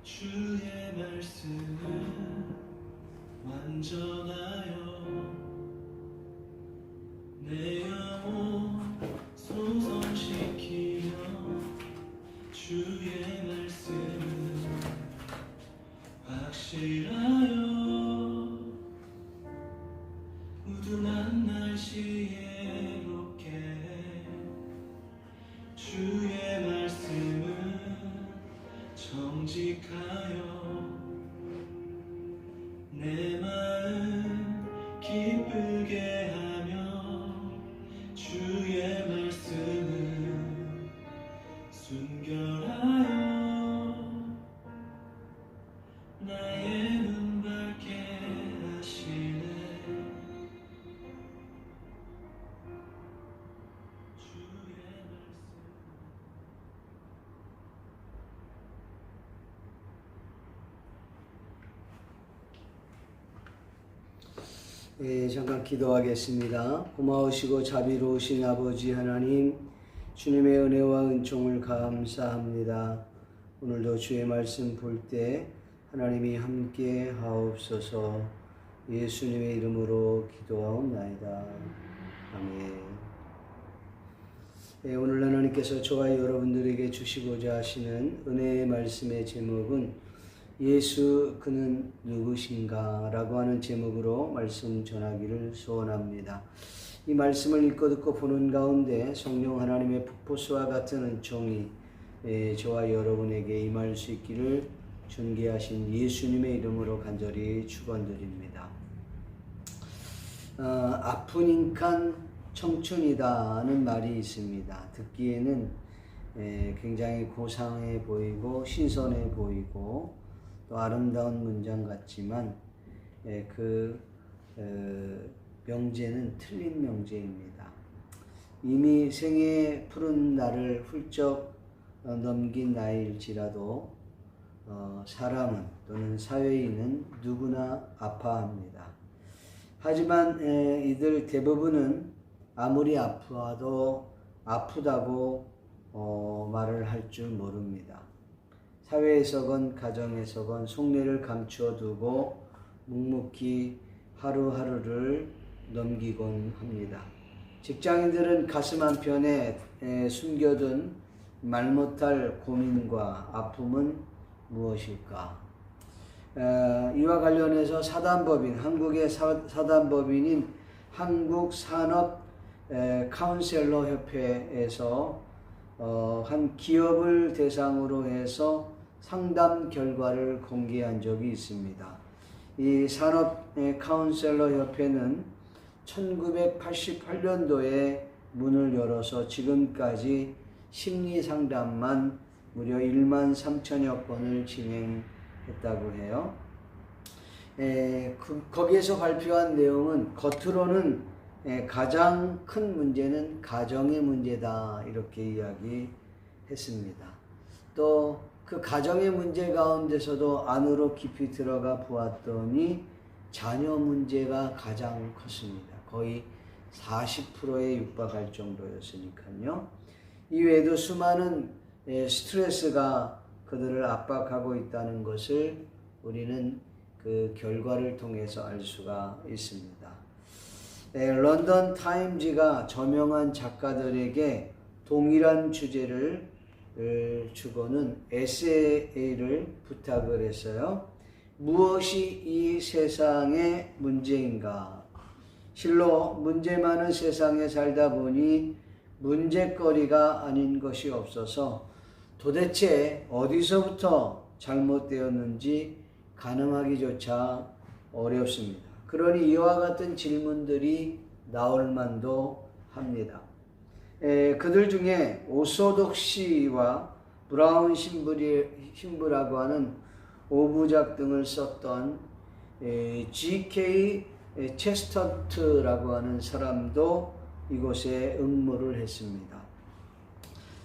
주의 말씀은 완전하여 내 영혼 소성시키며 주의 말씀은 확실하여 우둔한 날씨에롭게 해 주의 말씀은 정직하여 내 마음 기쁘게 하며 주의 말씀은 순결하여 나의 눈 밝게 하시네. 주의 잠깐 기도하겠습니다. 고마우시고 자비로우신 아버지 하나님, 주님의 은혜와 은총을 감사합니다. 오늘도 주의 말씀 볼 때 하나님이 함께 하옵소서. 예수님의 이름으로 기도하옵나이다. 아멘. 오늘 하나님께서 저와 여러분들에게 주시고자 하시는 은혜의 말씀의 제목은 예수 그는 누구신가 라고 하는 제목으로 말씀 전하기를 소원합니다. 이 말씀을 읽고 듣고 보는 가운데 성령 하나님의 폭포수와 같은 은총이 저와 여러분에게 임할 수 있기를 존귀하신 예수님의 이름으로 간절히 축원드립니다. 아픈 인간 청춘이다는 말이 있습니다. 듣기에는 굉장히 고상해 보이고 신선해 보이고 또 아름다운 문장 같지만 그 명제는 틀린 명제입니다. 이미 생의 푸른 날을 훌쩍 넘긴 나이일지라도 사람은 또는 사회인은 누구나 아파합니다. 하지만 이들 대부분은 아무리 아파도 아프다고 말을 할 줄 모릅니다. 사회에서건 가정에서건 속내를 감추어 두고 묵묵히 하루하루를 넘기곤 합니다. 직장인들은 가슴 한편에 숨겨둔 말 못할 고민과 아픔은 무엇일까? 이와 관련해서 사단법인, 한국의 사단법인인 한국산업카운셀러 협회에서 한 기업을 대상으로 해서 상담 결과를 공개한 적이 있습니다. 이 산업카운셀러 협회는 1988년도에 문을 열어서 지금까지 심리 상담만 무려 1만 3천여 건을 진행했다고 해요. 거기에서 발표한 내용은 겉으로는 가장 큰 문제는 가정의 문제다 이렇게 이야기했습니다. 또 그 가정의 문제 가운데서도 안으로 깊이 들어가 보았더니 자녀 문제가 가장 컸습니다. 거의 40%에 육박할 정도였으니까요. 이외에도 수많은 스트레스가 그들을 압박하고 있다는 것을 우리는 그 결과를 통해서 알 수가 있습니다. 런던 타임즈가 저명한 작가들에게 동일한 주제를 주고는 에세이를 부탁을 했어요. 무엇이 이 세상의 문제인가? 실로 문제 많은 세상에 살다 보니 문제거리가 아닌 것이 없어서 도대체 어디서부터 잘못되었는지 가늠하기조차 어렵습니다. 그러니 이와 같은 질문들이 나올 만도 합니다. 그들 중에 오소독시와 브라운 신부라고 하는 오부작 등을 썼던 G.K. 체스턴트라고 하는 사람도 이곳에 응모를 했습니다.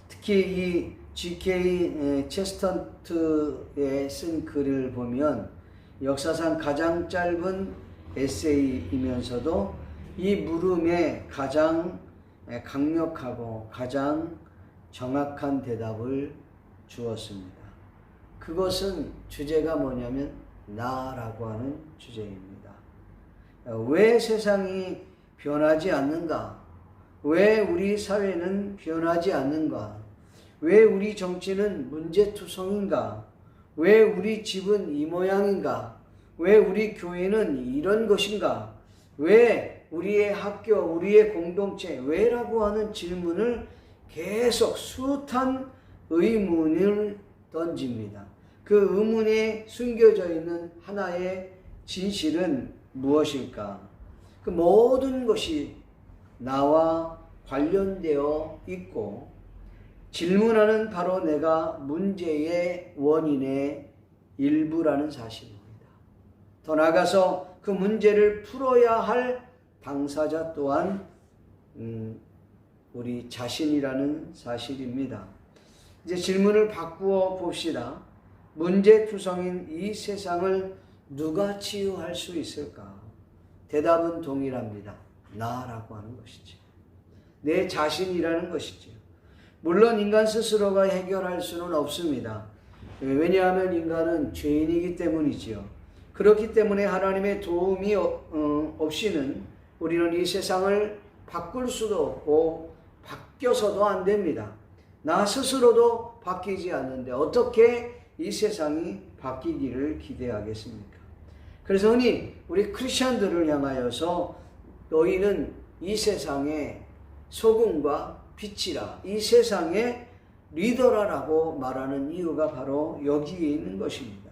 특히 이 G.K. 체스턴트에 쓴 글을 보면 역사상 가장 짧은 에세이이면서도 이 물음에 가장 강력하고 가장 정확한 대답을 주었습니다. 그 그것은 주제가 뭐냐면 나라고 하는 주제입니다. 왜 세상이 변하지 않는가? 왜 우리 사회는 변하지 않는가? 왜 우리 정치는 문제투성인가? 왜 우리 집은 이 모양인가? 왜 우리 교회는 이런 것인가? 왜 우리의 학교, 우리의 공동체, 왜라고 하는 질문을 계속 숱한 의문을 던집니다. 그 의문에 숨겨져 있는 하나의 진실은 무엇일까? 그 모든 것이 나와 관련되어 있고 질문하는 바로 내가 문제의 원인의 일부라는 사실입니다. 더 나아가서 그 문제를 풀어야 할 당사자 또한 우리 자신이라는 사실입니다. 이제 질문을 바꾸어 봅시다. 문제투성인 이 세상을 누가 치유할 수 있을까? 대답은 동일합니다. 나라고 하는 것이지. 내 자신이라는 것이지. 물론 인간 스스로가 해결할 수는 없습니다. 왜냐하면 인간은 죄인이기 때문이지요. 그렇기 때문에 하나님의 도움이 없이는 우리는 이 세상을 바꿀 수도 없고 바뀌어서도 안 됩니다. 나 스스로도 바뀌지 않는데 어떻게 이 세상이 바뀌기를 기대하겠습니까? 그래서 흔히 우리 크리스천들을 향하여서 너희는 이 세상의 소금과 빛이라, 이 세상의 리더라라고 말하는 이유가 바로 여기에 있는 것입니다.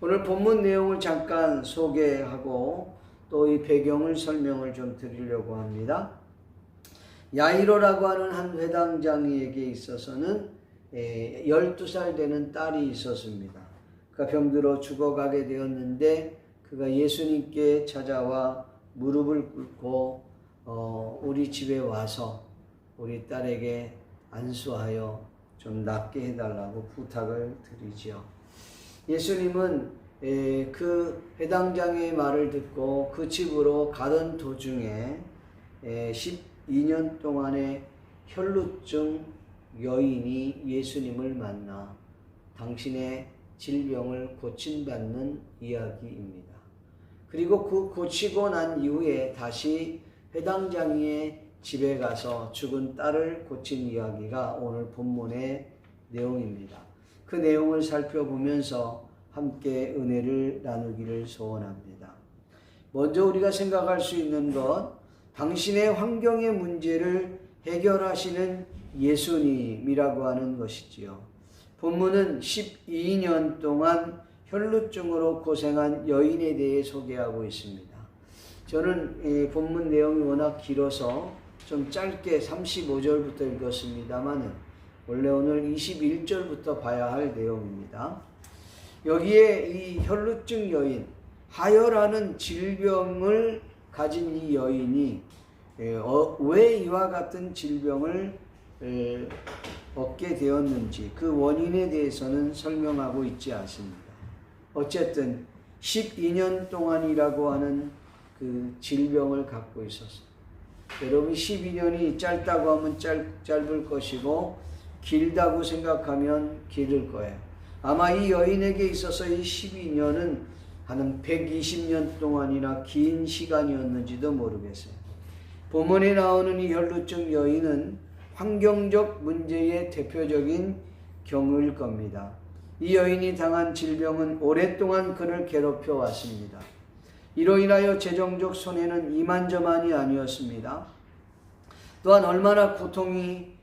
오늘 본문 내용을 잠깐 소개하고 또 이 배경을 설명을 좀 드리려고 합니다. 야이로라고 하는 한 회당장에게 있어서는 12살 되는 딸이 있었습니다. 그가 병들어 죽어가게 되었는데 그가 예수님께 찾아와 무릎을 꿇고 우리 집에 와서 우리 딸에게 안수하여 좀 낫게 해달라고 부탁을 드리죠. 예수님은 그 회당장의 말을 듣고 그 집으로 가던 도중에 12년 동안의 혈루증 여인이 예수님을 만나 당신의 질병을 고침받는 이야기입니다. 그리고 그 고치고 난 이후에 다시 회당장의 집에 가서 죽은 딸을 고친 이야기가 오늘 본문의 내용입니다. 그 내용을 살펴보면서 함께 은혜를 나누기를 소원합니다. 먼저 우리가 생각할 수 있는 것, 당신의 환경의 문제를 해결하시는 예수님이라고 하는 것이지요. 본문은 12년 동안 혈루증으로 고생한 여인에 대해 소개하고 있습니다. 저는 이 본문 내용이 워낙 길어서 좀 짧게 35절부터 읽었습니다만 원래 오늘 21절부터 봐야 할 내용입니다. 여기에 이 혈루증 여인, 하혈하는 질병을 가진 이 여인이 왜 이와 같은 질병을 얻게 되었는지 그 원인에 대해서는 설명하고 있지 않습니다. 어쨌든 12년 동안이라고 하는 그 질병을 갖고 있었어요. 여러분 12년이 짧다고 하면 짧을 것이고 길다고 생각하면 길을 거예요. 아마 이 여인에게 있어서 이 12년은 한 120년 동안이나 긴 시간이었는지도 모르겠어요. 본문에 나오는 이 혈루증 여인은 환경적 문제의 대표적인 경우일 겁니다. 이 여인이 당한 질병은 오랫동안 그를 괴롭혀 왔습니다. 이로 인하여 재정적 손해는 이만저만이 아니었습니다. 또한 얼마나 고통이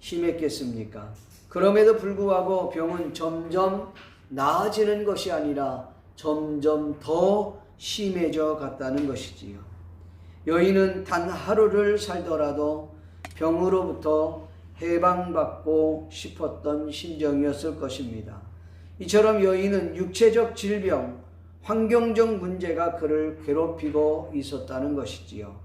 심했겠습니까? 그럼에도 불구하고 병은 점점 나아지는 것이 아니라 점점 더 심해져 갔다는 것이지요. 여인은 단 하루를 살더라도 병으로부터 해방받고 싶었던 심정이었을 것입니다. 이처럼 여인은 육체적 질병, 환경적 문제가 그를 괴롭히고 있었다는 것이지요.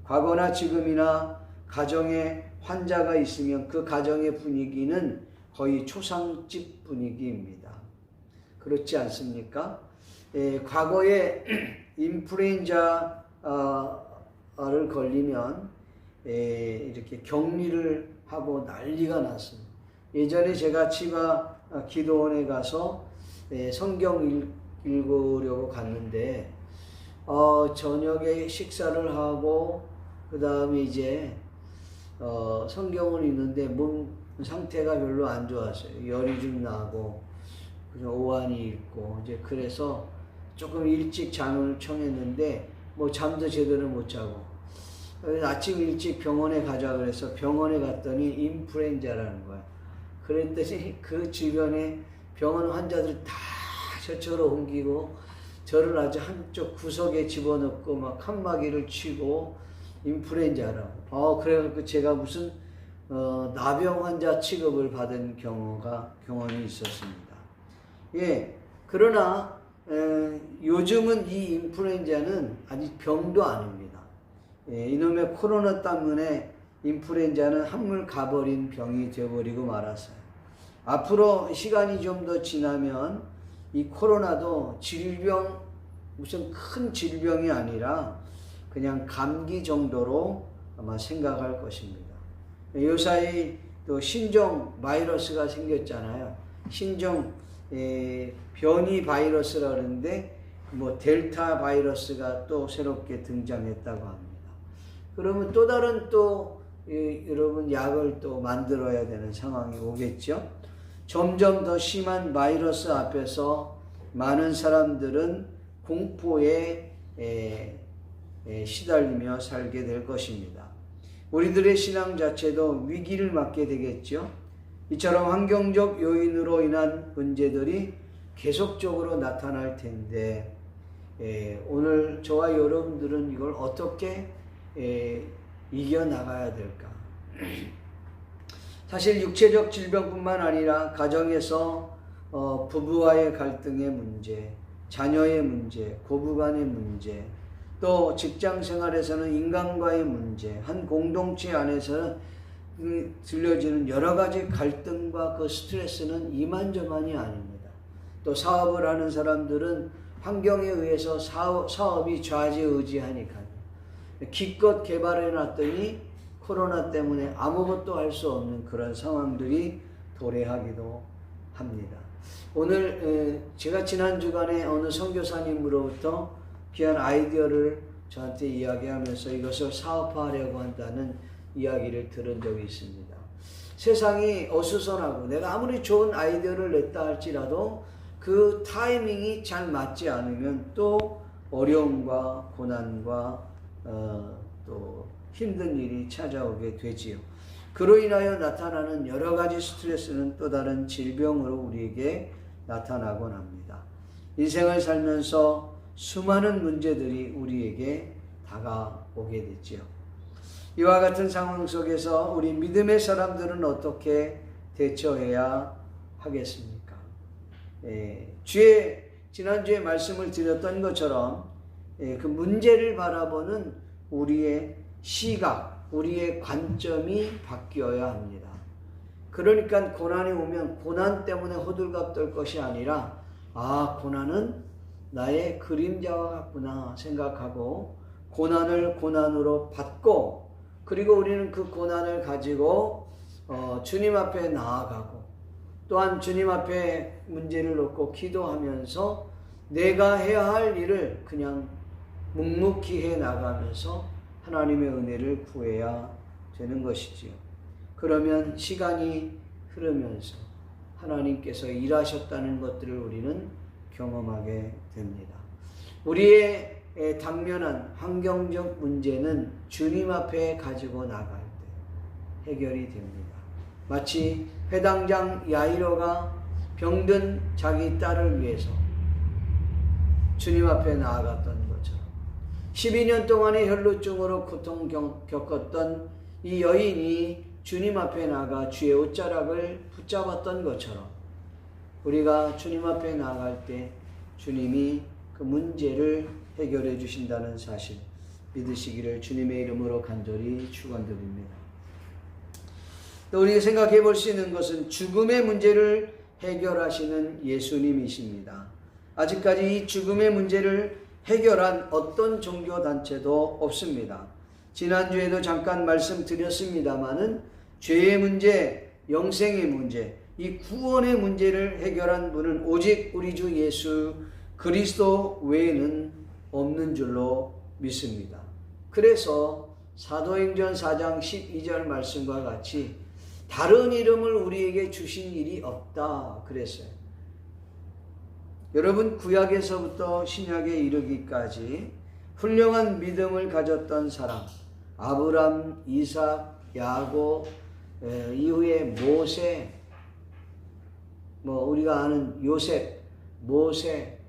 과거나 지금이나 가정에 환자가 있으면 그 가정의 분위기는 거의 초상집 분위기입니다. 그렇지 않습니까? 과거에 인플루엔자를 걸리면 이렇게 격리를 하고 난리가 났습니다. 예전에 제가 치바 기도원에 가서 성경 읽으려고 갔는데 저녁에 식사를 하고 그 다음에 이제 성경을 읽는데 몸 상태가 별로 안 좋았어요. 열이 좀 나고 그냥 오한이 있고 이제 그래서 조금 일찍 잠을 청했는데 뭐 잠도 제대로 못 자고 그래서 아침 일찍 병원에 가자 그래서 병원에 갔더니 인플루엔자라는 거야. 그랬더니 그 주변에 병원 환자들 다 저쪽으로 옮기고 저를 아주 한쪽 구석에 집어넣고 막 칸막이를 치고 인플루엔자라고. 그래갖고 제가 무슨 나병 환자 취급을 받은 경험이 있었습니다. 예, 그러나 요즘은 이 인플루엔자는 아직 병도 아닙니다. 이놈의 코로나 때문에 인플루엔자는 한물 가버린 병이 되어버리고 말았어요. 앞으로 시간이 좀 더 지나면 이 코로나도 질병, 무슨 큰 질병이 아니라 그냥 감기 정도로 아마 생각할 것입니다. 요사이 또 신종 바이러스가 생겼잖아요. 신종 변이 바이러스라 그러는데 뭐 델타 바이러스가 또 새롭게 등장했다고 합니다. 그러면 또 다른 여러분 약을 또 만들어야 되는 상황이 오겠죠. 점점 더 심한 바이러스 앞에서 많은 사람들은 공포에 시달리며 살게 될 것입니다. 우리들의 신앙 자체도 위기를 맞게 되겠죠. 이처럼 환경적 요인으로 인한 문제들이 계속적으로 나타날 텐데 오늘 저와 여러분들은 이걸 어떻게 이겨나가야 될까? 사실 육체적 질병뿐만 아니라 가정에서 부부와의 갈등의 문제, 자녀의 문제, 고부간의 문제, 또 직장 생활에서는 인간과의 문제, 한 공동체 안에서는 들려지는 여러 가지 갈등과 그 스트레스는 이만저만이 아닙니다. 또 사업을 하는 사람들은 환경에 의해서 사업이 좌지우지하니까요. 기껏 개발해 놨더니 코로나 때문에 아무것도 할 수 없는 그런 상황들이 도래하기도 합니다. 오늘 제가 지난 주간에 어느 선교사님으로부터 귀한 아이디어를 저한테 이야기하면서 이것을 사업화하려고 한다는 이야기를 들은 적이 있습니다. 세상이 어수선하고 내가 아무리 좋은 아이디어를 냈다 할지라도 그 타이밍이 잘 맞지 않으면 또 어려움과 고난과 또 힘든 일이 찾아오게 되지요. 그로 인하여 나타나는 여러 가지 스트레스는 또 다른 질병으로 우리에게 나타나곤 합니다. 인생을 살면서 수많은 문제들이 우리에게 다가오게 되지요. 이와 같은 상황 속에서 우리 믿음의 사람들은 어떻게 대처해야 하겠습니까? 지난주에 말씀을 드렸던 것처럼 그 문제를 바라보는 우리의 시각, 우리의 관점이 바뀌어야 합니다. 그러니까 고난이 오면 고난 때문에 호들갑 떨 것이 아니라 고난은 나의 그림자와 같구나 생각하고 고난을 고난으로 받고 그리고 우리는 그 고난을 가지고 주님 앞에 나아가고 또한 주님 앞에 문제를 놓고 기도하면서 내가 해야 할 일을 그냥 묵묵히 해 나가면서 하나님의 은혜를 구해야 되는 것이지요. 그러면 시간이 흐르면서 하나님께서 일하셨다는 것들을 우리는 경험하게 됩니다. 우리의 당면한 환경적 문제는 주님 앞에 가지고 나갈 때 해결이 됩니다. 마치 회당장 야이로가 병든 자기 딸을 위해서 주님 앞에 나아갔던 것처럼 12년 동안의 혈루증으로 고통 겪었던 이 여인이 주님 앞에 나가 주의 옷자락을 붙잡았던 것처럼 우리가 주님 앞에 나아갈 때 주님이 그 문제를 해결해 주신다는 사실 믿으시기를 주님의 이름으로 간절히 축원드립니다. 또 우리가 생각해 볼 수 있는 것은 죽음의 문제를 해결하시는 예수님이십니다. 아직까지 이 죽음의 문제를 해결한 어떤 종교단체도 없습니다. 지난주에도 잠깐 말씀드렸습니다마는 죄의 문제, 영생의 문제, 이 구원의 문제를 해결한 분은 오직 우리 주 예수 그리스도 외에는 없는 줄로 믿습니다. 그래서 사도행전 4장 12절 말씀과 같이 다른 이름을 우리에게 주신 일이 없다 그랬어요. 여러분, 구약에서부터 신약에 이르기까지 훌륭한 믿음을 가졌던 사람, 아브람, 이삭, 야곱, 이후에 모세, 우리가 아는 요셉, 모세,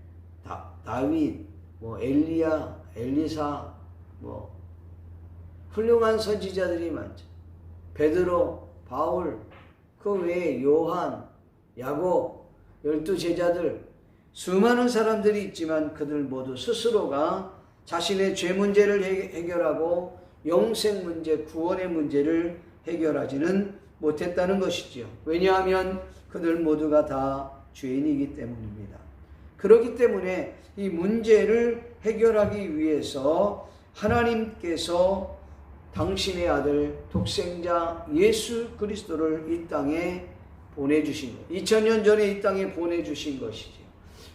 다윗, 엘리야, 엘리사, 훌륭한 선지자들이 많죠. 베드로, 바울, 그 외에 요한, 야곱, 12제자들, 수많은 사람들이 있지만 그들 모두 스스로가 자신의 죄 문제를 해결하고 영생 문제, 구원의 문제를 해결하지는 못했다는 것이지요. 왜냐하면 그들 모두가 다 죄인이기 때문입니다. 그렇기 때문에 이 문제를 해결하기 위해서 하나님께서 당신의 아들 독생자 예수 그리스도를 이 땅에 보내주신 것, 2000년 전에 이 땅에 보내주신 것이지요.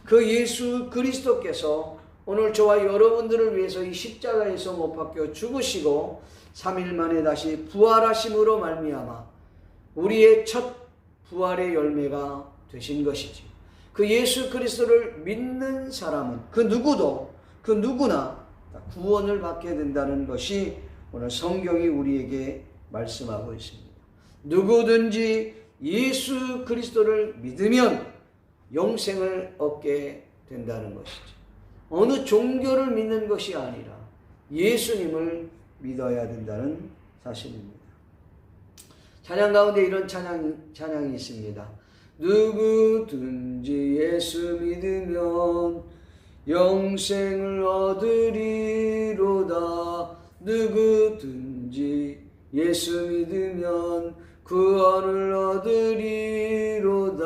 그 예수 그리스도께서 오늘 저와 여러분들을 위해서 이 십자가에서 못 박혀 죽으시고 3일 만에 다시 부활하심으로 말미암아 우리의 첫 부활의 열매가 되신 것이지요. 그 예수 그리스도를 믿는 사람은 그 누구나 구원을 받게 된다는 것이 오늘 성경이 우리에게 말씀하고 있습니다. 누구든지 예수 그리스도를 믿으면 영생을 얻게 된다는 것이죠. 어느 종교를 믿는 것이 아니라 예수님을 믿어야 된다는 사실입니다. 찬양 가운데 이런 찬양이 있습니다. 누구든지 예수 믿으면 영생을 얻으리로다. 누구든지 예수 믿으면 구원을 얻으리로다.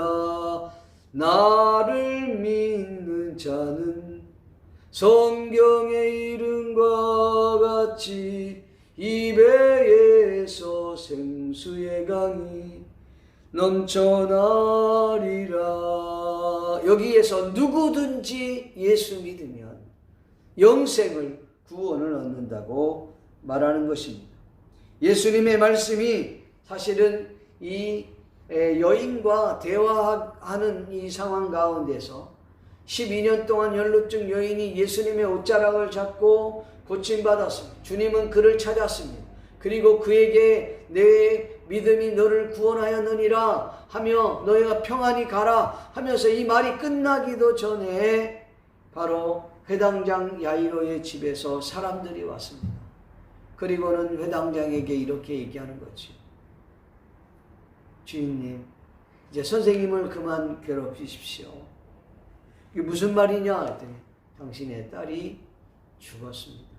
나를 믿는 자는 성경의 이름과 같이 이 배에서 생수의 강이 넘쳐나리라. 여기에서 누구든지 예수 믿으면 영생을, 구원을 얻는다고 말하는 것입니다. 예수님의 말씀이 사실은 이 여인과 대화하는 이 상황 가운데서 12년 동안 혈루증 여인이 예수님의 옷자락을 잡고 고침받았습니다. 주님은 그를 찾았습니다. 그리고 그에게 내 믿음이 너를 구원하였느니라 하며 너희가 평안히 가라 하면서 이 말이 끝나기도 전에 바로 회당장 야이로의 집에서 사람들이 왔습니다. 그리고는 회당장에게 이렇게 얘기하는 거지. 주인님, 이제 선생님을 그만 괴롭히십시오. 이게 무슨 말이냐 했더니 당신의 딸이 죽었습니다.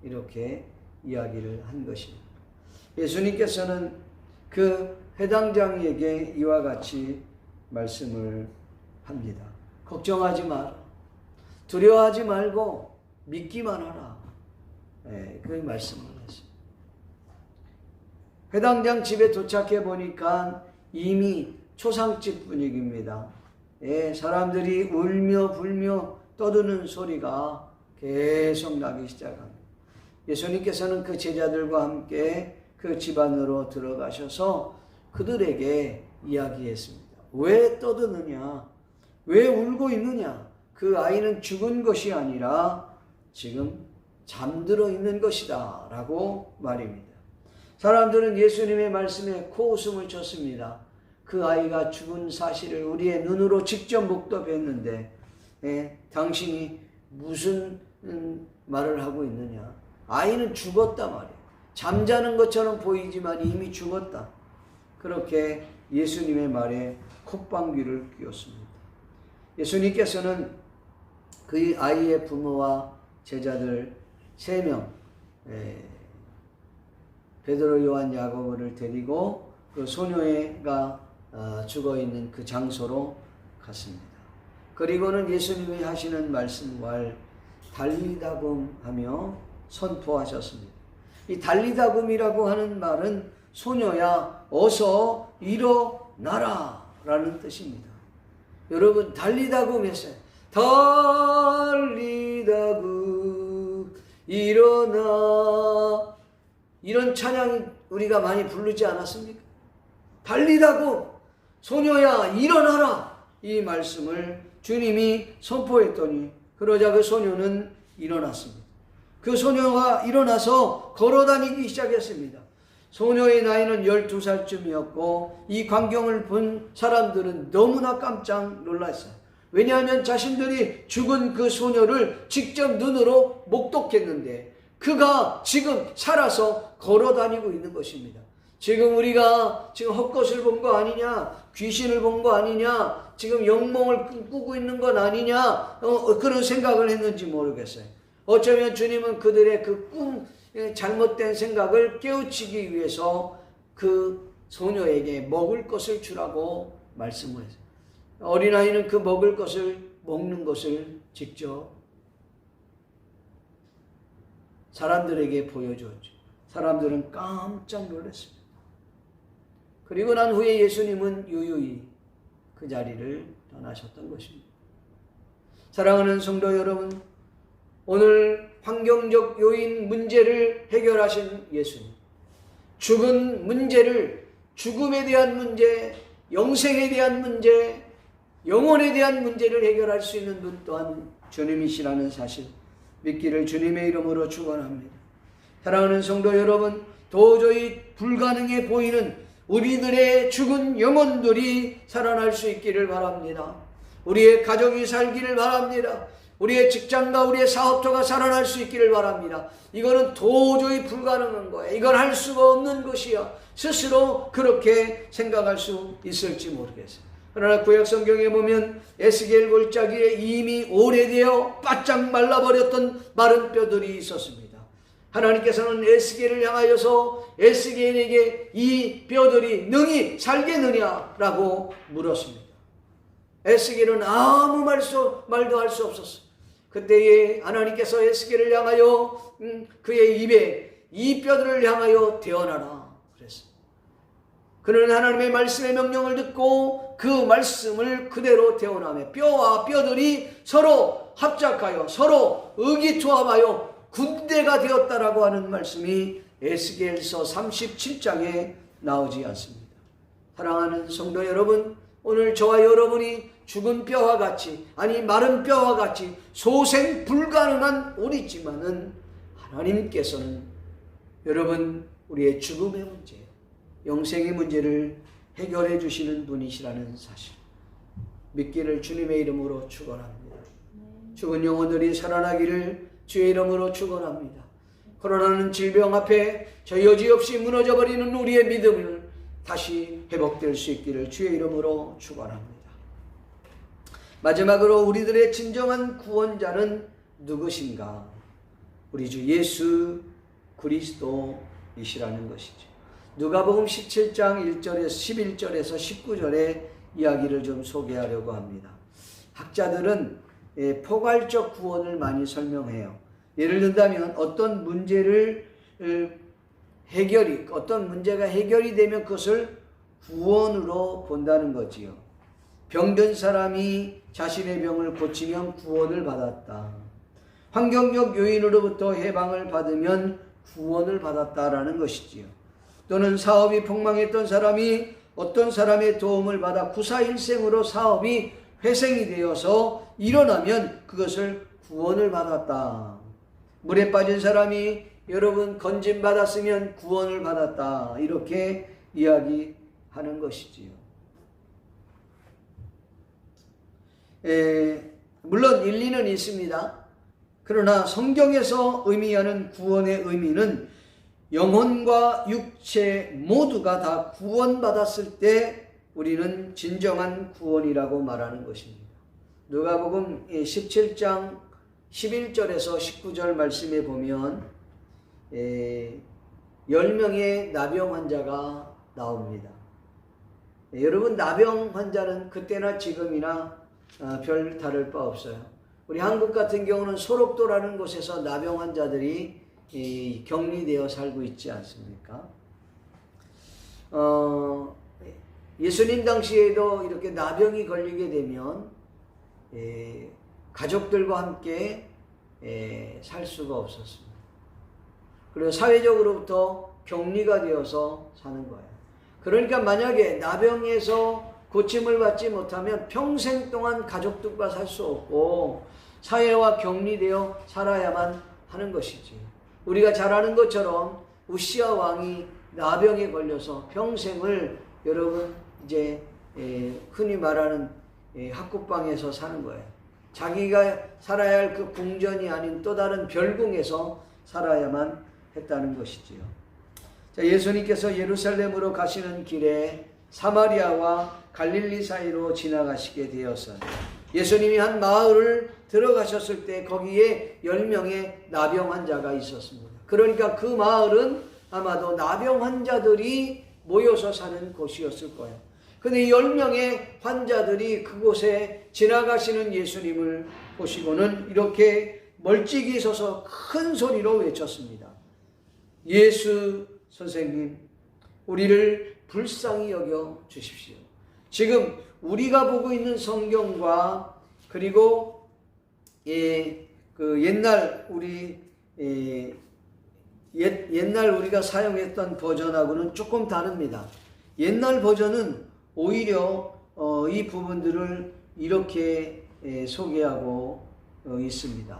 이렇게 이야기를 한 것입니다. 예수님께서는 그 회당장에게 이와 같이 말씀을 합니다. 걱정하지 마라. 두려워하지 말고 믿기만 하라. 그 말씀을 했습니다. 회당장 집에 도착해 보니까 이미 초상집 분위기입니다. 사람들이 울며 불며 떠드는 소리가 계속 나기 시작합니다. 예수님께서는 그 제자들과 함께 그 집 안으로 들어가셔서 그들에게 이야기했습니다. 왜 떠드느냐? 왜 울고 있느냐? 그 아이는 죽은 것이 아니라 지금 잠들어 있는 것이다 라고 말입니다. 사람들은 예수님의 말씀에 코웃음을 쳤습니다. 그 아이가 죽은 사실을 우리의 눈으로 직접 목도했는데 당신이 무슨 말을 하고 있느냐? 아이는 죽었다 말이에요. 잠자는 것처럼 보이지만 이미 죽었다. 그렇게 예수님의 말에 콧방귀를 뀌었습니다. 예수님께서는 그 아이의 부모와 제자들 3명, 베드로, 요한, 야고보를 데리고 그 소녀가 죽어있는 그 장소로 갔습니다. 그리고는 예수님이 하시는 말씀을 달리다금 하며 선포하셨습니다. 이 달리다금이라고 하는 말은 소녀야 어서 일어나라 라는 뜻입니다. 여러분 달리다고 했어요. 달리다구 일어나, 이런 찬양 우리가 많이 부르지 않았습니까? 달리다구 소녀야 일어나라, 이 말씀을 주님이 선포했더니 그러자 그 소녀는 일어났습니다. 그 소녀가 일어나서 걸어다니기 시작했습니다. 소녀의 나이는 12살쯤이었고 이 광경을 본 사람들은 너무나 깜짝 놀랐어요. 왜냐하면 자신들이 죽은 그 소녀를 직접 눈으로 목독했는데 그가 지금 살아서 걸어다니고 있는 것입니다. 지금 우리가 지금 헛것을 본 거 아니냐, 귀신을 본 거 아니냐, 지금 영몽을 꾸고 있는 건 아니냐, 그런 생각을 했는지 모르겠어요. 어쩌면 주님은 그들의 그 꿈, 잘못된 생각을 깨우치기 위해서 그 소녀에게 먹을 것을 주라고 말씀을 했어요. 어린아이는 그 먹을 것을 먹는 것을 직접 사람들에게 보여줬죠. 사람들은 깜짝 놀랐습니다. 그리고 난 후에 예수님은 유유히 그 자리를 떠나셨던 것입니다. 사랑하는 성도 여러분, 오늘 환경적 요인 문제를 해결하신 예수님, 죽은 문제를, 죽음에 대한 문제, 영생에 대한 문제, 영혼에 대한 문제를 해결할 수 있는 분 또한 주님이시라는 사실 믿기를 주님의 이름으로 축원합니다. 사랑하는 성도 여러분, 도저히 불가능해 보이는 우리들의 죽은 영혼들이 살아날 수 있기를 바랍니다. 우리의 가족이 살기를 바랍니다. 우리의 직장과 우리의 사업터가 살아날 수 있기를 바랍니다. 이거는 도저히 불가능한 거예요. 이걸 할 수가 없는 것이야. 스스로 그렇게 생각할 수 있을지 모르겠어요. 그러나 구약 성경에 보면 에스겔 골짜기에 이미 오래되어 바짝 말라버렸던 마른 뼈들이 있었습니다. 하나님께서는 에스겔을 향하여서 에스겔에게 이 뼈들이 능히 살겠느냐라고 물었습니다. 에스겔은 아무 말도 할 수 없었어요. 그때에 하나님께서 에스겔을 향하여 그의 입에 이 뼈들을 향하여 대언하라 그랬어요. 그는 하나님의 말씀의 명령을 듣고 그 말씀을 그대로 대언하며 뼈와 뼈들이 서로 합작하여 서로 의기투합하여 군대가 되었다라고 하는 말씀이 에스겔서 37장에 나오지 않습니다. 사랑하는 성도 여러분, 오늘 저와 여러분이 죽은 뼈와 같이, 아니 마른 뼈와 같이 소생 불가능한 우리지만은 하나님께서는 여러분 우리의 죽음의 문제, 영생의 문제를 해결해 주시는 분이시라는 사실 믿기를 주님의 이름으로 축원합니다. 죽은 영혼들이 살아나기를 주의 이름으로 축원합니다. 코로나는 질병 앞에 저 여지없이 무너져버리는 우리의 믿음을 다시 회복될 수 있기를 주의 이름으로 축원합니다. 마지막으로 우리들의 진정한 구원자는 누구신가? 우리 주 예수 그리스도이시라는 것이죠. 누가복음 17장 1절에서 11절에서 19절의 이야기를 좀 소개하려고 합니다. 학자들은 포괄적 구원을 많이 설명해요. 예를 든다면 어떤 문제가 해결이 되면 그것을 구원으로 본다는 거지요. 병든 사람이 자신의 병을 고치면 구원을 받았다. 환경적 요인으로부터 해방을 받으면 구원을 받았다라는 것이지요. 또는 사업이 폭망했던 사람이 어떤 사람의 도움을 받아 구사일생으로 사업이 회생이 되어서 일어나면 그것을 구원을 받았다. 물에 빠진 사람이 여러분 건짐받았으면 구원을 받았다. 이렇게 이야기하는 것이지요. 물론 일리는 있습니다. 그러나 성경에서 의미하는 구원의 의미는 영혼과 육체 모두가 다 구원받았을 때 우리는 진정한 구원이라고 말하는 것입니다. 누가복음 17장 11절에서 19절 말씀에 보면 10명의 나병 환자가 나옵니다. 여러분 나병 환자는 그때나 지금이나 별 다를 바 없어요. 우리 한국 같은 경우는 소록도라는 곳에서 나병 환자들이 격리되어 살고 있지 않습니까? 예수님 당시에도 이렇게 나병이 걸리게 되면 가족들과 함께 살 수가 없었습니다. 그리고 사회적으로부터 격리가 되어서 사는 거예요. 그러니까 만약에 나병에서 고침을 받지 못하면 평생 동안 가족들과 살 수 없고 사회와 격리되어 살아야만 하는 것이지. 우리가 잘 아는 것처럼 우시아 왕이 나병에 걸려서 평생을 여러분 이제 흔히 말하는 학국방에서 사는 거예요. 자기가 살아야 할 그 궁전이 아닌 또 다른 별궁에서 살아야만 했다는 것이지요. 자, 예수님께서 예루살렘으로 가시는 길에 사마리아와 갈릴리 사이로 지나가시게 되었어요. 예수님이 한 마을을 들어가셨을 때 거기에 10명의 나병 환자가 있었습니다. 그러니까 그 마을은 아마도 나병 환자들이 모여서 사는 곳이었을 거예요. 근데 10명의 환자들이 그곳에 지나가시는 예수님을 보시고는 이렇게 멀찍이 서서 큰 소리로 외쳤습니다. 예수 선생님, 우리를 불쌍히 여겨 주십시오. 지금 우리가 보고 있는 성경과 그리고 옛날 우리가 사용했던 버전하고는 조금 다릅니다. 옛날 버전은 오히려 이 부분들을 이렇게 소개하고 있습니다.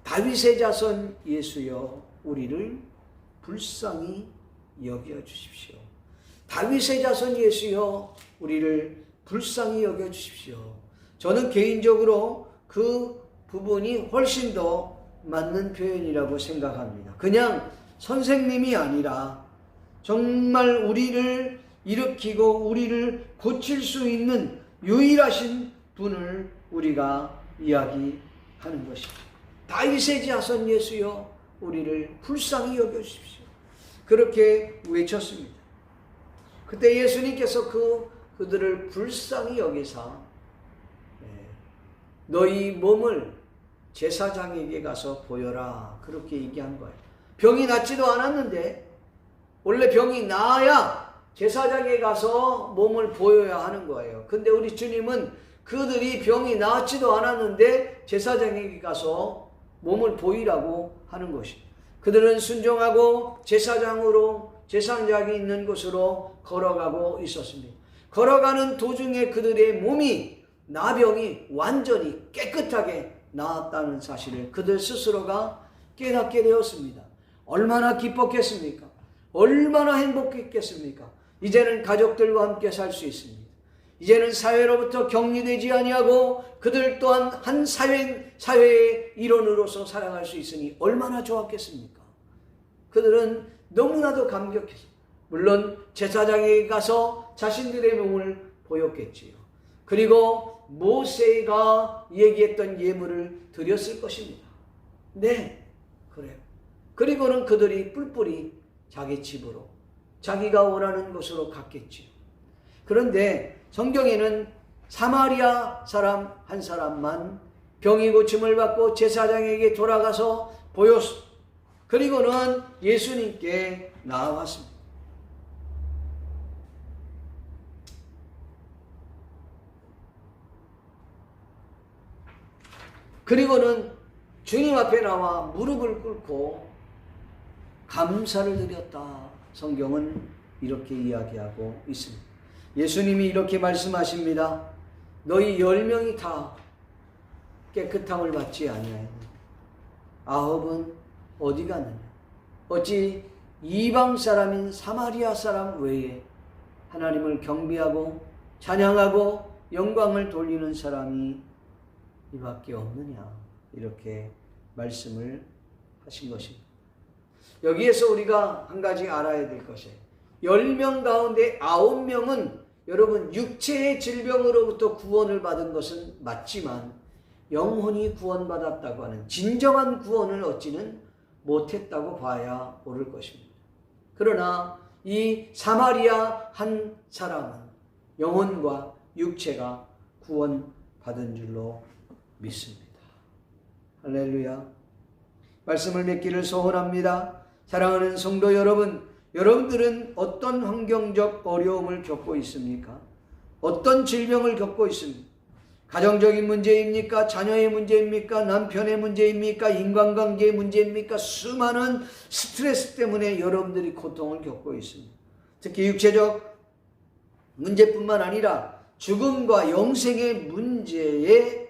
다윗의 자손 예수여, 우리를 불쌍히 여겨 주십시오. 다윗의 자손 예수여, 우리를 불쌍히 여겨 주십시오. 저는 개인적으로 그 부분이 훨씬 더 맞는 표현이라고 생각합니다. 그냥 선생님이 아니라 정말 우리를 일으키고 우리를 고칠 수 있는 유일하신 분을 우리가 이야기하는 것입니다. 다윗의 자손 예수여, 우리를 불쌍히 여겨 주십시오. 그렇게 외쳤습니다. 그때 예수님께서 그들을 불쌍히 여기사 너희 몸을 제사장에게 가서 보여라, 그렇게 얘기한 거예요. 병이 낫지도 않았는데, 원래 병이 나아야 제사장에 가서 몸을 보여야 하는 거예요. 근데 우리 주님은 그들이 병이 나았지도 않았는데 제사장에게 가서 몸을 보이라고 하는 것입니다. 그들은 순종하고 제사장이 있는 곳으로 걸어가고 있었습니다. 걸어가는 도중에 그들의 몸이, 나병이 완전히 깨끗하게 나았다는 사실을 그들 스스로가 깨닫게 되었습니다. 얼마나 기뻤겠습니까? 얼마나 행복했겠습니까? 이제는 가족들과 함께 살 수 있습니다. 이제는 사회로부터 격리되지 아니하고 그들 또한 한 사회의 일원으로서 살아갈 수 있으니 얼마나 좋았겠습니까? 그들은 너무나도 감격했습니다. 물론 제사장에게 가서 자신들의 몸을 보였겠지요. 그리고 모세가 얘기했던 예물을 드렸을 것입니다. 네, 그래요. 그리고는 그들이 뿔뿔이 자기 집으로, 자기가 원하는 곳으로 갔겠지요. 그런데 성경에는 사마리아 사람 한 사람만 병이 고침을 받고 제사장에게 돌아가서 보였습니다. 그리고는 예수님께 나아갔습니다. 그리고는 주님 앞에 나와 무릎을 꿇고 감사를 드렸다. 성경은 이렇게 이야기하고 있습니다. 예수님이 이렇게 말씀하십니다. 너희 10명이 다 깨끗함을 받지 아니하였느냐? 9은 어디 갔느냐? 어찌 이방 사람인 사마리아 사람 외에 하나님을 경배하고 찬양하고 영광을 돌리는 사람이 이밖에 없느냐? 이렇게 말씀을 하신 것입니다. 여기에서 우리가 한 가지 알아야 될 것이 10명 가운데 9명은 여러분 육체의 질병으로부터 구원을 받은 것은 맞지만 영혼이 구원받았다고 하는 진정한 구원을 얻지는 못했다고 봐야 옳을 것입니다. 그러나 이 사마리아 한 사람은 영혼과 육체가 구원받은 줄로 믿습니다. 할렐루야. 말씀을 맺기를 소원합니다. 사랑하는 성도 여러분, 여러분들은 어떤 환경적 어려움을 겪고 있습니까? 어떤 질병을 겪고 있습니까? 가정적인 문제입니까? 자녀의 문제입니까? 남편의 문제입니까? 인간관계의 문제입니까? 수많은 스트레스 때문에 여러분들이 고통을 겪고 있습니다. 특히 육체적 문제뿐만 아니라 죽음과 영생의 문제에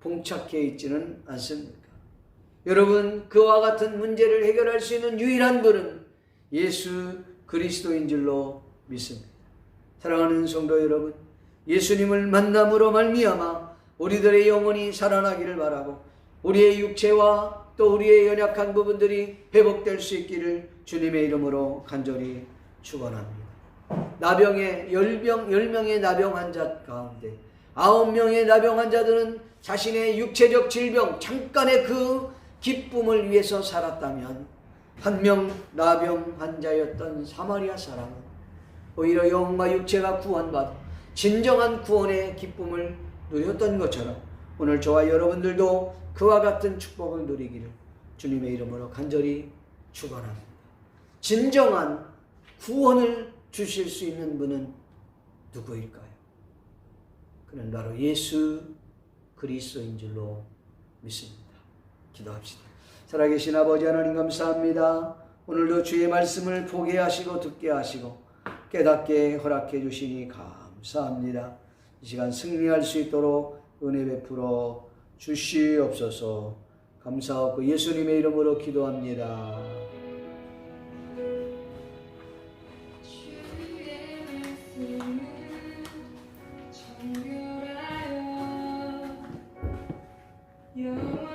봉착해 있지는 않습니까? 여러분, 그와 같은 문제를 해결할 수 있는 유일한 분은 예수 그리스도인 줄로 믿습니다. 사랑하는 성도 여러분, 예수님을 만남으로 말미암아 우리들의 영혼이 살아나기를 바라고 우리의 육체와 또 우리의 연약한 부분들이 회복될 수 있기를 주님의 이름으로 간절히 축원합니다. 나병의 10명의 나병 환자 가운데 9명의 나병 환자들은 자신의 육체적 질병, 잠깐의 그 기쁨을 위해서 살았다면 한 명 나병 환자였던 사마리아 사람은 오히려 영혼과 육체가 구원받아 진정한 구원의 기쁨을 누렸던 것처럼 오늘 저와 여러분들도 그와 같은 축복을 누리기를 주님의 이름으로 간절히 축원합니다. 진정한 구원을 주실 수 있는 분은 누구일까요? 그는 바로 예수 그리스도인 줄로 믿습니다. 기도합시다. 살아계신 아버지 하나님 감사합니다. 오늘도 주의 말씀을 보게 하시고 듣게 하시고 깨닫게 허락해 주시니 감사합니다. 이 시간 승리할 수 있도록 은혜 베풀어 주시옵소서. 감사하고 예수님의 이름으로 기도합니다. 영원